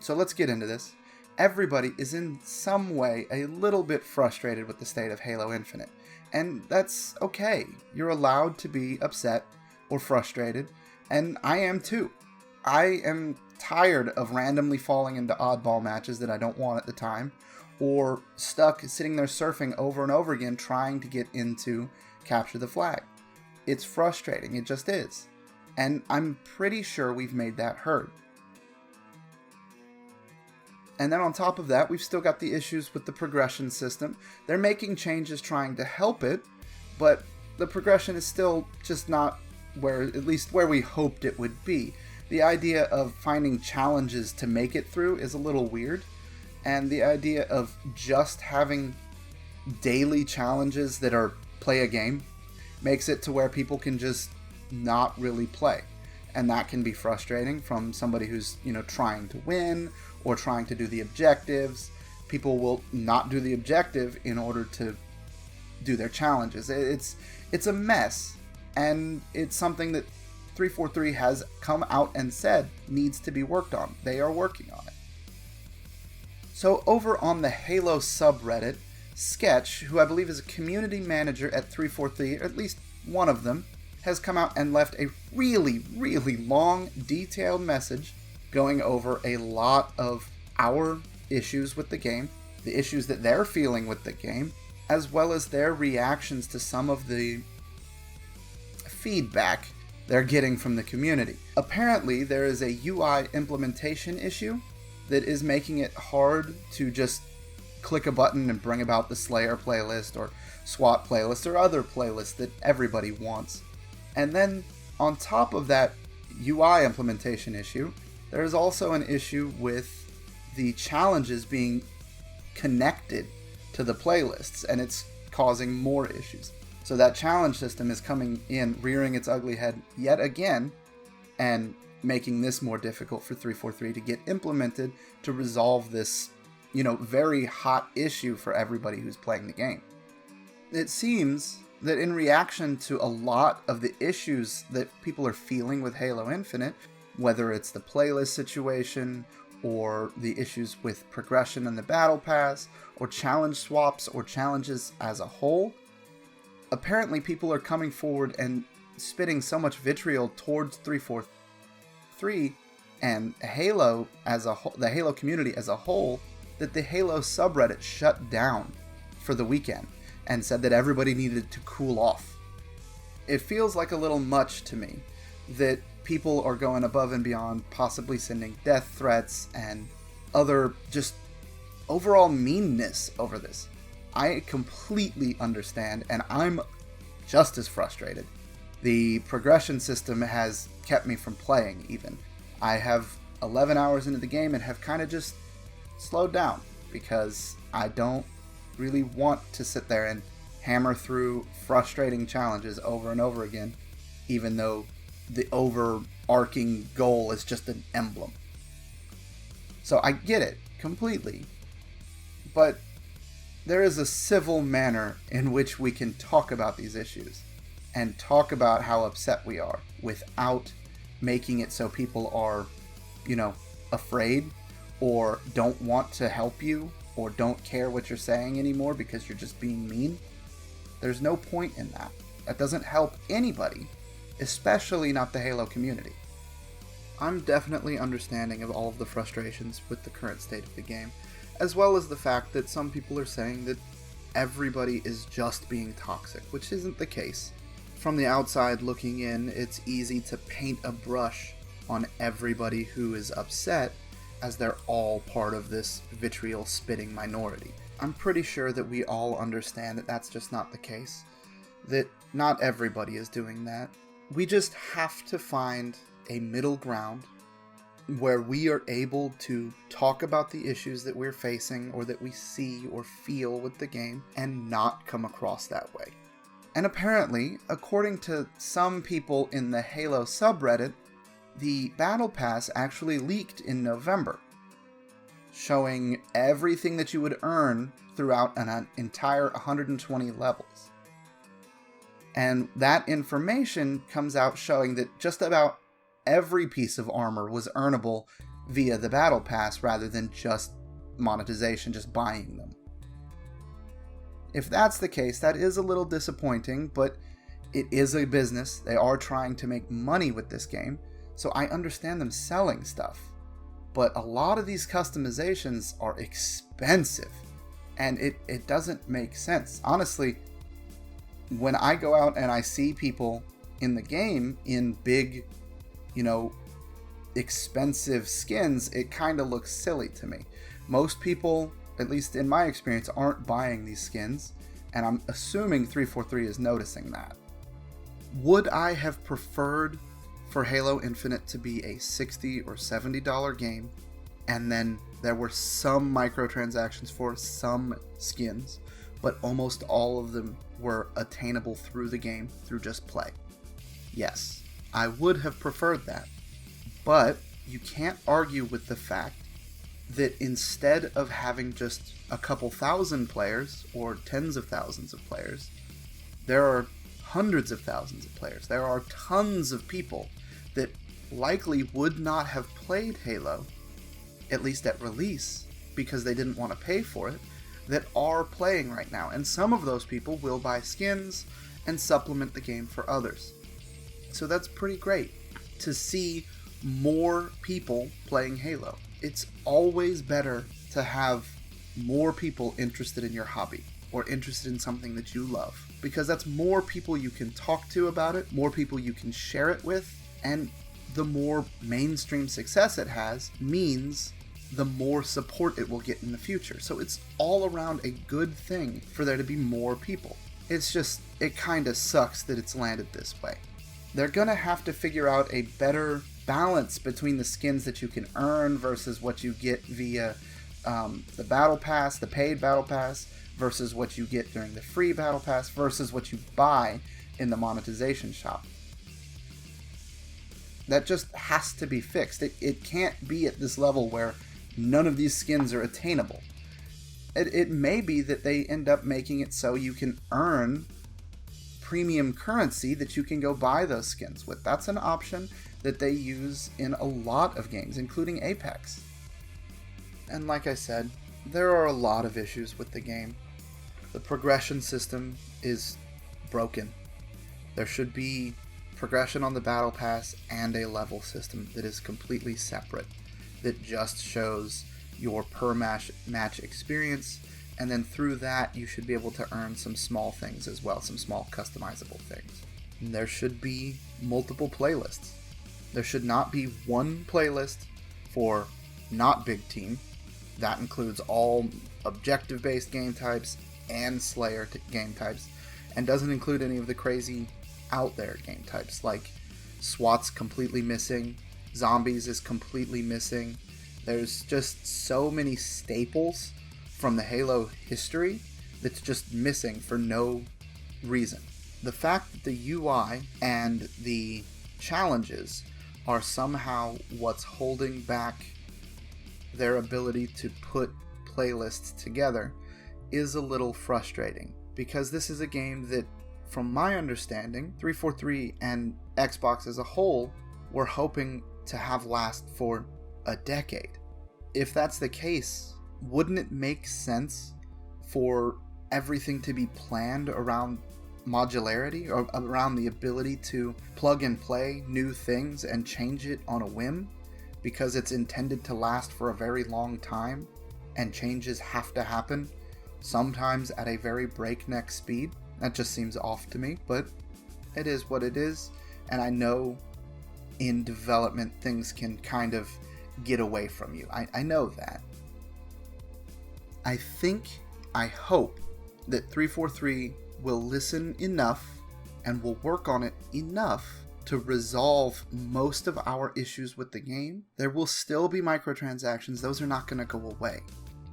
So let's get into this. Everybody is in some way a little bit frustrated with the state of Halo Infinite. And that's okay. You're allowed to be upset or frustrated, and I am too. I am tired of randomly falling into oddball matches that I don't want at the time, or stuck sitting there surfing over and over again trying to get into Capture the Flag. It's frustrating, it just is. And I'm pretty sure we've made that heard. And then on top of that, we've still got the issues with the progression system. They're making changes trying to help it, but the progression is still just not at least where we hoped it would be. The idea of finding challenges to make it through is a little weird, and the idea of just having daily challenges that are play a game makes it to where people can just not really play. And that can be frustrating from somebody who's, trying to win or trying to do the objectives. People will not do the objective in order to do their challenges. It's a mess, and it's something that 343 has come out and said needs to be worked on. They are working on it. So over on the Halo subreddit, Sketch, who I believe is a community manager at 343, or at least one of them, has come out and left a really, really long, detailed message going over a lot of our issues with the game, the issues that they're feeling with the game, as well as their reactions to some of the feedback they're getting from the community. Apparently, there is a UI implementation issue that is making it hard to just click a button and bring about the Slayer playlist or SWAT playlist or other playlists that everybody wants. And then, on top of that UI implementation issue, there is also an issue with the challenges being connected to the playlists, and it's causing more issues. So that challenge system is coming in, rearing its ugly head yet again, and making this more difficult for 343 to get implemented to resolve this, very hot issue for everybody who's playing the game. It seems that in reaction to a lot of the issues that people are feeling with Halo Infinite, whether it's the playlist situation, or the issues with progression in the battle pass, or challenge swaps, or challenges as a whole, apparently people are coming forward and spitting so much vitriol towards 343 and Halo as a whole, the Halo community as a whole, that the Halo subreddit shut down for the weekend and said that everybody needed to cool off. It feels like a little much to me that people are going above and beyond, possibly sending death threats and other just overall meanness over this. I completely understand, and I'm just as frustrated. The progression system has kept me from playing even. I have 11 hours into the game and have kind of just slowed down because I don't really want to sit there and hammer through frustrating challenges over and over again, even though the overarching goal is just an emblem. So I get it completely, but there is a civil manner in which we can talk about these issues and talk about how upset we are without making it so people are, afraid or don't want to help you or don't care what you're saying anymore because you're just being mean. There's no point in that. That doesn't help anybody, especially not the Halo community. I'm definitely understanding of all of the frustrations with the current state of the game, as well as the fact that some people are saying that everybody is just being toxic, which isn't the case. From the outside looking in, it's easy to paint a brush on everybody who is upset as they're all part of this vitriol spitting minority. I'm pretty sure that we all understand that that's just not the case, that not everybody is doing that. We just have to find a middle ground where we are able to talk about the issues that we're facing or that we see or feel with the game and not come across that way. And apparently, according to some people in the Halo subreddit, the Battle Pass actually leaked in November, showing everything that you would earn throughout an entire 120 levels. And that information comes out showing that just about every piece of armor was earnable via the battle pass rather than just monetization, just buying them. If that's the case, that is a little disappointing, but it is a business. They are trying to make money with this game, so I understand them selling stuff. But a lot of these customizations are expensive, and it doesn't make sense. Honestly, when I go out and I see people in the game in big, expensive skins, it kind of looks silly to me. Most people, at least in my experience, aren't buying these skins, and I'm assuming 343 is noticing that. Would I have preferred for Halo Infinite to be a $60 or $70 game, and then there were some microtransactions for some skins, but almost all of them were attainable through the game, through just play? Yes, I would have preferred that. But you can't argue with the fact that instead of having just a couple thousand players or tens of thousands of players, there are hundreds of thousands of players. There are tons of people that likely would not have played Halo, at least at release, because they didn't want to pay for it, that are playing right now. And some of those people will buy skins and supplement the game for others. So that's pretty great to see more people playing Halo. It's always better to have more people interested in your hobby or interested in something that you love, because that's more people you can talk to about it, more people you can share it with, and the more mainstream success it has means the more support it will get in the future. So it's all around a good thing for there to be more people. It's just, it kind of sucks that it's landed this way. They're gonna have to figure out a better balance between the skins that you can earn versus what you get via the battle pass, the paid battle pass, versus what you get during the free battle pass, versus what you buy in the monetization shop. That just has to be fixed. It can't be at this level where none of these skins are attainable. It may be that they end up making it so you can earn premium currency that you can go buy those skins with. That's an option that they use in a lot of games, including Apex. And like I said, there are a lot of issues with the game. The progression system is broken. There should be progression on the battle pass and a level system that is completely separate, that just shows your per match experience, and then through that you should be able to earn some small things as well, some small customizable things. And there should be multiple playlists. There should not be one playlist for not big team. That includes all objective-based game types and Slayer game types, and doesn't include any of the crazy out there game types like SWAT's completely missing, Zombies is completely missing. There's just so many staples from the Halo history that's just missing for no reason. The fact that the UI and the challenges are somehow what's holding back their ability to put playlists together is a little frustrating, because this is a game that, from my understanding, 343 and Xbox as a whole were hoping to have last for a decade. If that's the case, wouldn't it make sense for everything to be planned around modularity, or around the ability to plug and play new things and change it on a whim, because it's intended to last for a very long time and changes have to happen sometimes at a very breakneck speed? That just seems off to me, but it is what it is, and I know in development things can kind of get away from you. I know that. I hope that 343 will listen enough and will work on it enough to resolve most of our issues with the game. There will still be microtransactions. Those are not going to go away.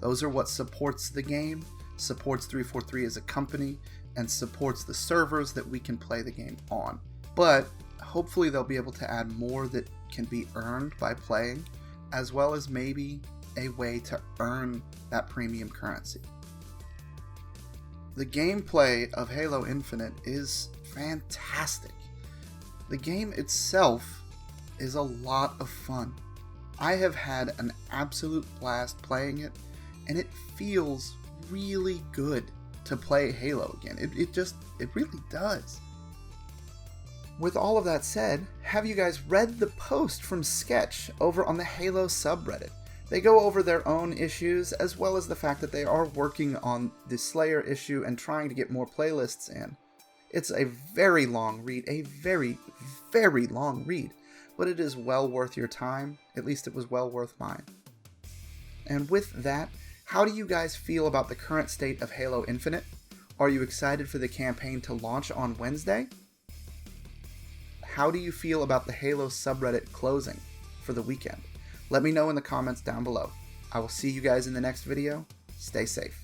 Those are what supports the game, supports 343 as a company, and supports the servers that we can play the game on. But hopefully they'll be able to add more that can be earned by playing, as well as maybe a way to earn that premium currency. The gameplay of Halo Infinite is fantastic. The game itself is a lot of fun. I have had an absolute blast playing it, and it feels really good to play Halo again. It really does. With all of that said, have you guys read the post from Sketch over on the Halo subreddit? They go over their own issues, as well as the fact that they are working on the Slayer issue and trying to get more playlists in. It's a very long read, a very, very long read, but it is well worth your time. At least it was well worth mine. And with that, how do you guys feel about the current state of Halo Infinite? Are you excited for the campaign to launch on Wednesday? How do you feel about the Halo subreddit closing for the weekend? Let me know in the comments down below. I will see you guys in the next video. Stay safe.